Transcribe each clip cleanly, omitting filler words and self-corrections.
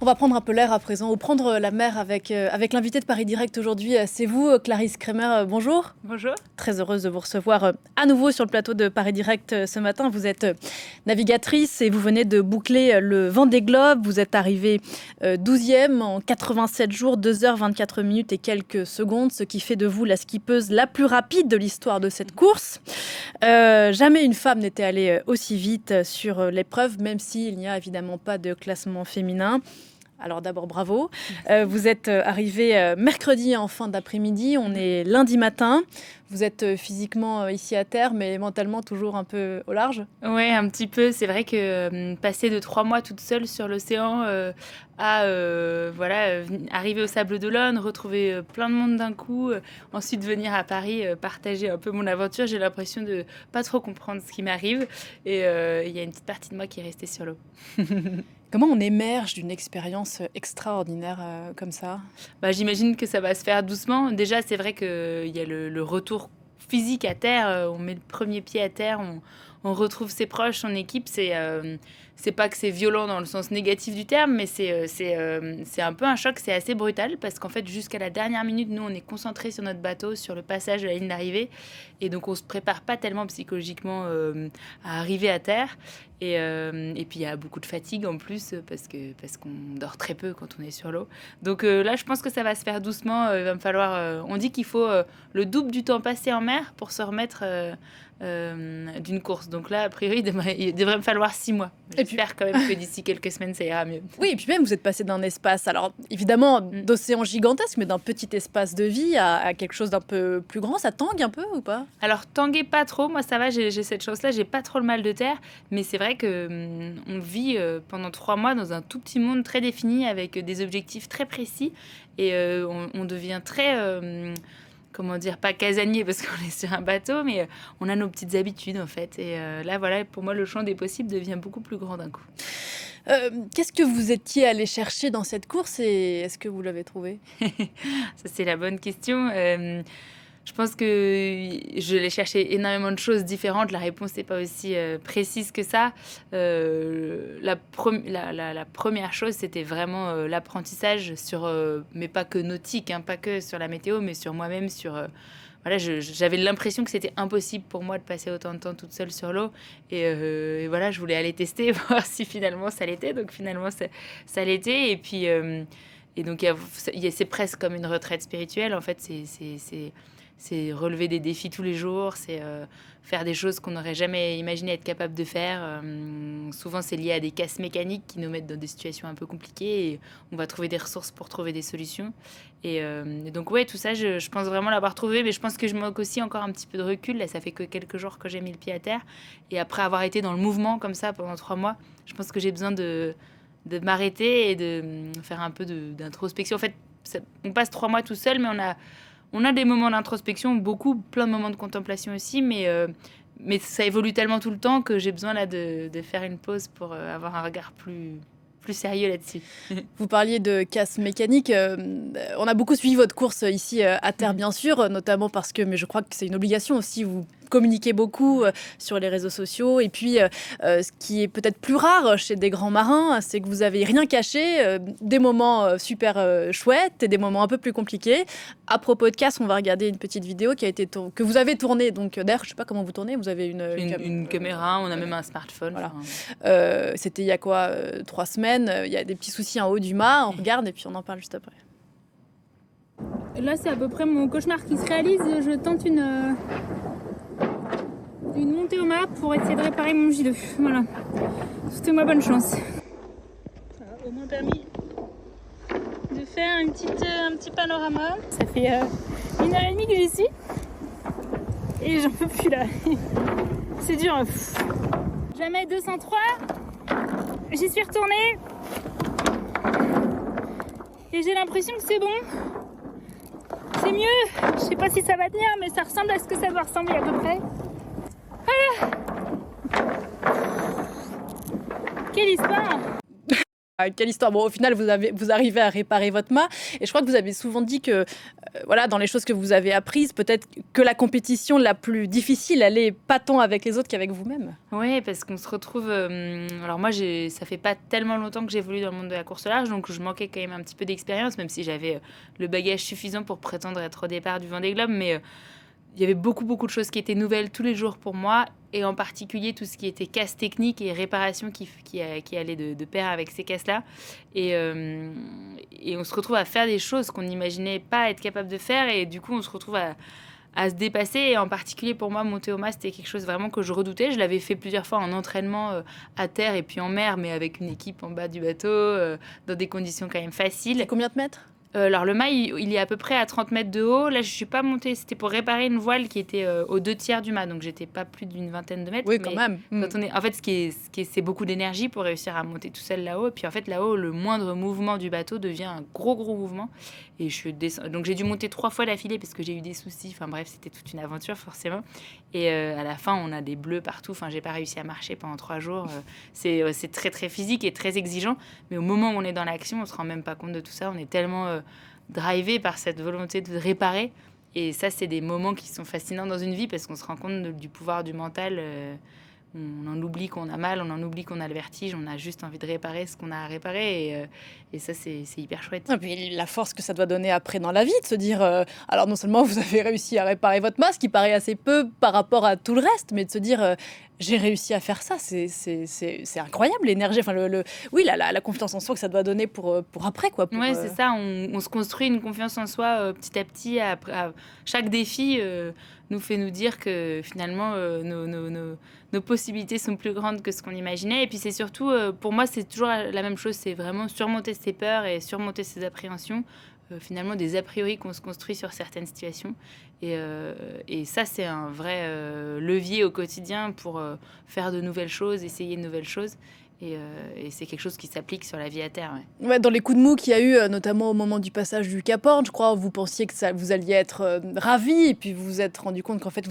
On va prendre un peu l'air à présent, ou prendre la mer avec l'invité de Paris Direct aujourd'hui. C'est vous, Clarisse Kremer, bonjour. Bonjour. Très heureuse de vous recevoir à nouveau sur le plateau de Paris Direct ce matin. Vous êtes navigatrice et vous venez de boucler le Vendée Globe. Vous êtes arrivée 12e en 87 jours, 2h24 minutes et quelques secondes, ce qui fait de vous la skippeuse la plus rapide de l'histoire de cette course. Jamais une femme n'était allée aussi vite sur l'épreuve, même s'il n'y a évidemment pas de classement féminin. Alors d'abord, bravo. Vous êtes arrivé mercredi en fin d'après-midi. On est lundi matin. Vous êtes physiquement ici à terre, mais mentalement toujours un peu au large. Oui, un petit peu. C'est vrai que passer de 3 mois toute seule sur l'océan à arriver au Sable d'Olonne, retrouver plein de monde d'un coup, ensuite venir à Paris partager un peu mon aventure, j'ai l'impression de pas trop comprendre ce qui m'arrive. Et il y a une petite partie de moi qui est restée sur l'eau. Comment on émerge d'une expérience extraordinaire comme ça ? J'imagine que ça va se faire doucement. Déjà, c'est vrai qu'il y a le retour physique à terre. On met le premier pied à terre, on retrouve ses proches, son équipe. C'est pas que c'est violent dans le sens négatif du terme, mais c'est un peu un choc. C'est assez brutal parce qu'en fait, jusqu'à la dernière minute, nous, on est concentrés sur notre bateau, sur le passage de la ligne d'arrivée. Et donc, on se prépare pas tellement psychologiquement à arriver à terre. Et puis il y a beaucoup de fatigue en plus parce qu'on dort très peu quand on est sur l'eau. Donc là, je pense que ça va se faire doucement. Il va me falloir. On dit qu'il faut le double du temps passé en mer pour se remettre d'une course. Donc là, a priori, il devrait me falloir 6 mois. J'espère quand même que d'ici quelques semaines, ça ira mieux. Oui, et puis même, vous êtes passé d'un espace, alors évidemment d'océan gigantesque, mais d'un petit espace de vie à quelque chose d'un peu plus grand. Ça tangue un peu ou pas ? Alors, tanguer pas trop. Moi, ça va, j'ai cette chance-là. J'ai pas trop le mal de terre. Mais c'est vrai qu'on vit pendant 3 mois dans un tout petit monde très défini avec des objectifs très précis. Et on devient très... comment dire, pas casanier parce qu'on est sur un bateau, mais on a nos petites habitudes en fait. Et là, voilà, pour moi, le champ des possibles devient beaucoup plus grand d'un coup. Qu'est-ce que vous étiez allé chercher dans cette course et est-ce que vous l'avez trouvé ? Ça, c'est la bonne question. Je pense que je l'ai cherché énormément de choses différentes. La réponse n'est pas aussi précise que ça. La première chose, c'était vraiment l'apprentissage sur, mais pas que nautique, hein, pas que sur la météo, mais sur moi-même, sur... Voilà, j'avais l'impression que c'était impossible pour moi de passer autant de temps toute seule sur l'eau. Et voilà, je voulais aller tester, voir si finalement ça l'était. Donc finalement, ça l'était. Et puis, et donc, c'est presque comme une retraite spirituelle. En fait, c'est relever des défis tous les jours, c'est faire des choses qu'on n'aurait jamais imaginé être capable de faire. Souvent, c'est lié à des casses mécaniques qui nous mettent dans des situations un peu compliquées et on va trouver des ressources pour trouver des solutions. Et donc, ouais, tout ça, je pense vraiment l'avoir trouvé, mais je pense que je manque aussi encore un petit peu de recul. Là, ça fait que quelques jours que j'ai mis le pied à terre. Et après avoir été dans le mouvement comme ça pendant 3 mois, je pense que j'ai besoin de m'arrêter et de faire un peu d'introspection. En fait, on passe 3 mois tout seul, mais on a des moments d'introspection, plein de moments de contemplation aussi, mais ça évolue tellement tout le temps que j'ai besoin là de faire une pause pour avoir un regard plus sérieux là-dessus. Vous parliez de casse mécanique. On a beaucoup suivi votre course ici à terre, bien sûr, notamment parce que, mais je crois que c'est une obligation aussi, vous communiquez beaucoup sur les réseaux sociaux. Et puis, ce qui est peut-être plus rare chez des grands marins, c'est que vous avez rien caché, des moments super chouettes et des moments un peu plus compliqués. À propos de casse, on va regarder une petite vidéo que vous avez tournée. Donc, d'ailleurs, je ne sais pas comment vous tournez. Vous avez une caméra, on a même un smartphone. Voilà. C'était il y a 3 semaines. Il y a des petits soucis en haut du mât. On regarde et puis on en parle juste après. Là, c'est à peu près mon cauchemar qui se réalise. Je tente une montée au mât pour essayer de réparer mon J2. Voilà. Souhaitez-moi bonne chance. Ça a au moins permis de faire un petit panorama. Ça fait 1h30 que j'y suis. Et j'en peux plus là. C'est dur. Jamais 203. J'y suis retournée. Et j'ai l'impression que c'est bon. C'est mieux. Je sais pas si ça va tenir, mais ça ressemble à ce que ça doit ressembler à peu près. Voilà. Quelle histoire! quelle histoire. Bon, au final, vous arrivez à réparer votre mât. Et je crois que vous avez souvent dit que, voilà, dans les choses que vous avez apprises, peut-être que la compétition la plus difficile, elle est pas tant avec les autres qu'avec vous-même. Oui, parce qu'on se retrouve. Alors moi, ça fait pas tellement longtemps que j'évolue dans le monde de la course au large, donc je manquais quand même un petit peu d'expérience, même si j'avais le bagage suffisant pour prétendre être au départ du Vendée Globe. Mais il y avait beaucoup, beaucoup de choses qui étaient nouvelles tous les jours pour moi, et en particulier tout ce qui était casse technique et réparation qui allait de pair avec ces casses-là. Et on se retrouve à faire des choses qu'on n'imaginait pas être capable de faire, et du coup, on se retrouve à se dépasser. Et en particulier pour moi, monter au mât, c'était quelque chose vraiment que je redoutais. Je l'avais fait plusieurs fois en entraînement à terre et puis en mer, mais avec une équipe en bas du bateau, dans des conditions quand même faciles. C'est combien de mètres ? Alors le mât, il est à peu près à 30 mètres de haut. Là, je suis pas montée, c'était pour réparer une voile qui était aux 2/3 du mât, donc j'étais pas plus d'une vingtaine de mètres. Oui, quand même. Quand en fait, c'est beaucoup d'énergie pour réussir à monter tout seul là-haut. Et puis en fait, là-haut, le moindre mouvement du bateau devient un gros mouvement. Et donc j'ai dû monter 3 fois d'affilée parce que j'ai eu des soucis. Enfin bref, c'était toute une aventure forcément. Et à la fin, on a des bleus partout. Enfin, j'ai pas réussi à marcher pendant 3 jours. C'est très très physique et très exigeant. Mais au moment où on est dans l'action, on se rend même pas compte de tout ça. On est tellement drivé par cette volonté de réparer. Et ça, c'est des moments qui sont fascinants dans une vie parce qu'on se rend compte du pouvoir du mental. On en oublie qu'on a mal, on en oublie qu'on a le vertige, on a juste envie de réparer ce qu'on a à réparer. Et ça, c'est hyper chouette. Et puis la force que ça doit donner après dans la vie, de se dire, alors non seulement vous avez réussi à réparer votre mât, ce qui paraît assez peu par rapport à tout le reste, mais de se dire, j'ai réussi à faire ça, c'est incroyable l'énergie, enfin oui, la confiance en soi que ça doit donner pour après, quoi. Ouais, c'est ça, on se construit une confiance en soi petit à petit. Chaque défi nous fait nous dire que finalement, nos possibilités sont plus grandes que ce qu'on imaginait. Et puis c'est surtout, pour moi, c'est toujours la même chose, c'est vraiment surmonter ses peurs et surmonter ses appréhensions. Finalement, des a priori qu'on se construit sur certaines situations. Et ça, c'est un vrai levier au quotidien pour faire de nouvelles choses, essayer de nouvelles choses. Et c'est quelque chose qui s'applique sur la vie à terre. Ouais. Ouais, dans les coups de mou qu'il y a eu, notamment au moment du passage du Cap Horn, je crois, vous pensiez que vous alliez être ravis, et puis vous vous êtes rendu compte qu'en fait,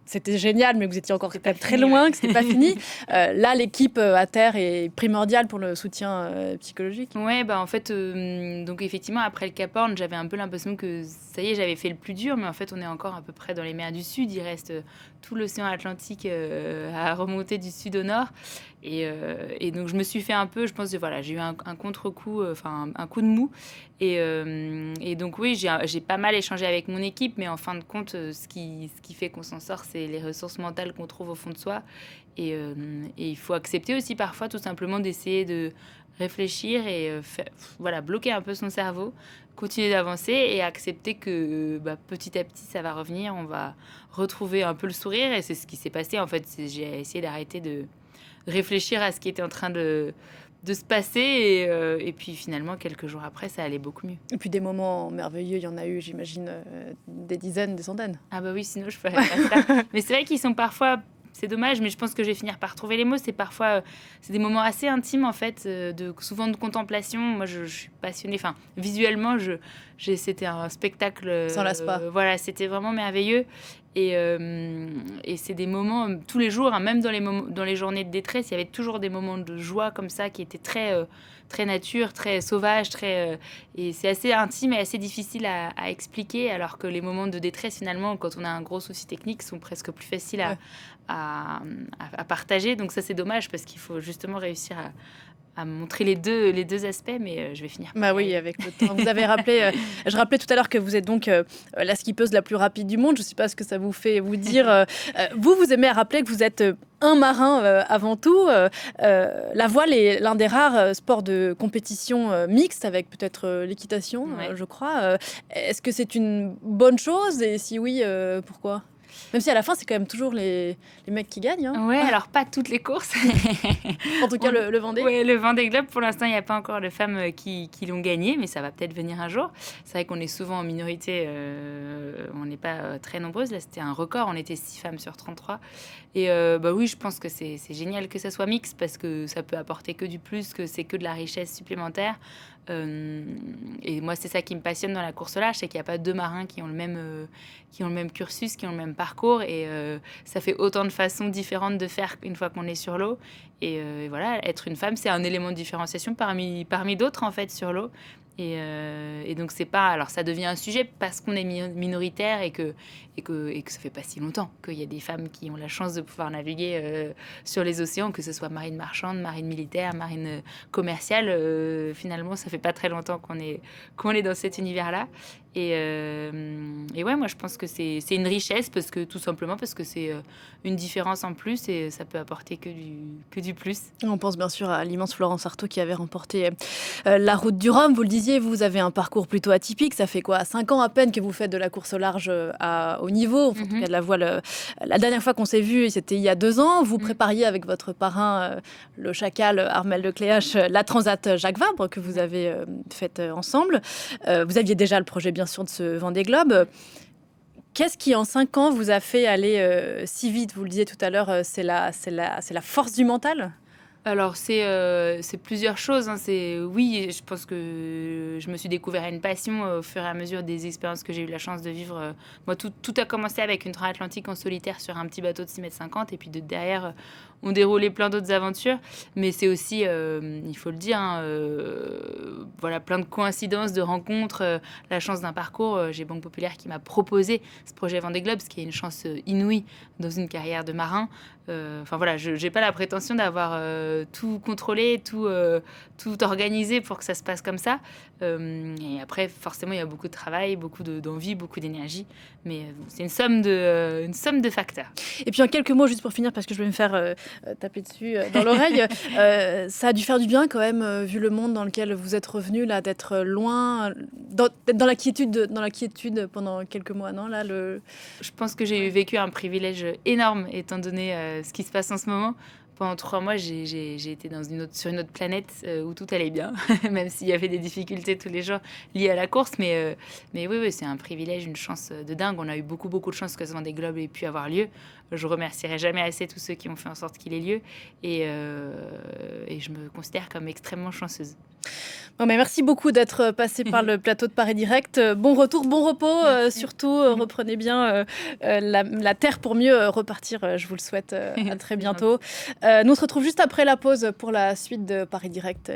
c'était génial, mais que vous étiez encore très loin, que c'était pas fini. Là, l'équipe à terre est primordiale pour le soutien psychologique. Ouais, en fait, donc effectivement, après le Cap Horn, j'avais un peu l'impression que ça y est, j'avais fait le plus dur, mais en fait, on est encore à peu près dans les mers du Sud. Il reste tout l'océan Atlantique à remonter du sud au nord. Et donc, je me suis fait un peu, je pense, j'ai eu un contre-coup, un coup de mou. Et donc, oui, j'ai pas mal échangé avec mon équipe, mais en fin de compte, ce qui fait qu'on s'en sort, c'est les ressources mentales qu'on trouve au fond de soi. Et il faut accepter aussi parfois, tout simplement, d'essayer de réfléchir et bloquer un peu son cerveau, continuer d'avancer et accepter que petit à petit, ça va revenir. On va retrouver un peu le sourire. Et c'est ce qui s'est passé, en fait. J'ai essayé d'arrêter de réfléchir à ce qui était en train de se passer et puis finalement quelques jours après ça allait beaucoup mieux. Et puis des moments merveilleux, il y en a eu, j'imagine, des dizaines, des centaines. Ah bah oui, sinon je ferais pas ça. Mais c'est vrai qu'ils sont parfois, c'est dommage, mais je pense que je vais finir par trouver les mots. C'est parfois, c'est des moments assez intimes en fait, souvent de contemplation. Moi, je suis passionnée. Enfin, visuellement, c'était un spectacle. Sans lasse pas. Voilà, c'était vraiment merveilleux. Et c'est des moments tous les jours, hein, même dans les journées de détresse, il y avait toujours des moments de joie comme ça qui étaient très nature, très sauvage, et c'est assez intime et assez difficile à expliquer, alors que les moments de détresse, finalement, quand on a un gros souci technique, sont presque plus faciles à partager. Donc ça, c'est dommage parce qu'il faut justement réussir à montrer les deux aspects, mais je vais finir par oui, avec le temps. Vous avez rappelé, je rappelais tout à l'heure que vous êtes donc la skippeuse la plus rapide du monde. Je ne sais pas ce que ça vous fait vous dire. Vous aimez à rappeler que vous êtes un marin avant tout. La voile est l'un des rares sports de compétition mixte avec peut-être l'équitation, je crois. Est-ce que c'est une bonne chose? Et si oui, pourquoi? Même si à la fin, c'est quand même toujours les mecs qui gagnent. Hein. Ouais, alors pas toutes les courses. En tout cas, le Vendée. Ouais, le Vendée Globe, pour l'instant, il n'y a pas encore de femmes qui l'ont gagné, mais ça va peut-être venir un jour. C'est vrai qu'on est souvent en minorité, on n'est pas très nombreuses. Là, c'était un record, on était 6 femmes sur 33. Et oui, je pense que c'est génial que ça soit mixte parce que ça peut apporter que du plus, que c'est que de la richesse supplémentaire. Et moi, c'est ça qui me passionne dans la course au large, c'est qu'il n'y a pas deux marins qui ont le même cursus, qui ont le même parcours et ça fait autant de façons différentes de faire une fois qu'on est sur l'eau. Et voilà, être une femme, c'est un élément de différenciation parmi d'autres, en fait, sur l'eau. Et donc, c'est pas... Alors, ça devient un sujet parce qu'on est minoritaire et que ça fait pas si longtemps qu'il y a des femmes qui ont la chance de pouvoir naviguer sur les océans, que ce soit marine marchande, marine militaire, marine commerciale. Finalement, ça fait pas très longtemps qu'on est dans cet univers-là. Et ouais, moi, je pense que c'est une richesse tout simplement parce que c'est une différence en plus et ça peut apporter que du plus. On pense bien sûr à l'immense Florence Artaud qui avait remporté la Route du Rhum. Vous le disiez, vous avez un parcours plutôt atypique. Ça fait quoi, 5 ans à peine que vous faites de la course au large à haut niveau, en tout cas de la voile. La dernière fois qu'on s'est vu, c'était il y a 2 ans. Vous prépariez avec votre parrain, le chacal Armel de Cléache, la Transat Jacques Vabre que vous avez faite ensemble. Vous aviez déjà le projet, bien sûr, de ce Vendée Globe. Qu'est-ce qui, en 5 ans, vous a fait aller si vite? Vous le disiez tout à l'heure, c'est la force du mental? Alors, c'est plusieurs choses, hein. Oui, je pense que je me suis découvert une passion au fur et à mesure des expériences que j'ai eu la chance de vivre. Moi, tout a commencé avec une transatlantique en solitaire sur un petit bateau de 6,50 m et puis derrière, on déroulait plein d'autres aventures. Mais c'est aussi, il faut le dire, hein, voilà, plein de coïncidences, de rencontres, la chance d'un parcours. J'ai Banque Populaire qui m'a proposé ce projet Vendée Globe, ce qui est une chance inouïe dans une carrière de marin. Enfin voilà, je n'ai pas la prétention d'avoir tout contrôlé, tout organisé pour que ça se passe comme ça. Et après, forcément, il y a beaucoup de travail, beaucoup d'envie, beaucoup d'énergie. Mais c'est une somme de facteurs. Et puis en quelques mots, juste pour finir, parce que je vais me faire taper dessus dans l'oreille, ça a dû faire du bien quand même, vu le monde dans lequel vous êtes revenu, là, d'être loin, d'être dans la quiétude pendant quelques mois, non là, Je pense que j'ai vécu un privilège énorme, étant donné ce qui se passe en ce moment. Pendant 3 mois, j'ai été sur une autre planète où tout allait bien, même s'il y avait des difficultés tous les jours liées à la course. Mais oui, c'est un privilège, une chance de dingue. On a eu beaucoup de chance que ce Vendée Globe ait pu avoir lieu. Je remercierai jamais assez tous ceux qui ont fait en sorte qu'il ait lieu. Et je me considère comme extrêmement chanceuse. Bon, mais merci beaucoup d'être passé par le plateau de Paris Direct. Bon retour, bon repos. Surtout, reprenez bien la terre pour mieux repartir. Je vous le souhaite à très bientôt. Nous, on se retrouve juste après la pause pour la suite de Paris Direct.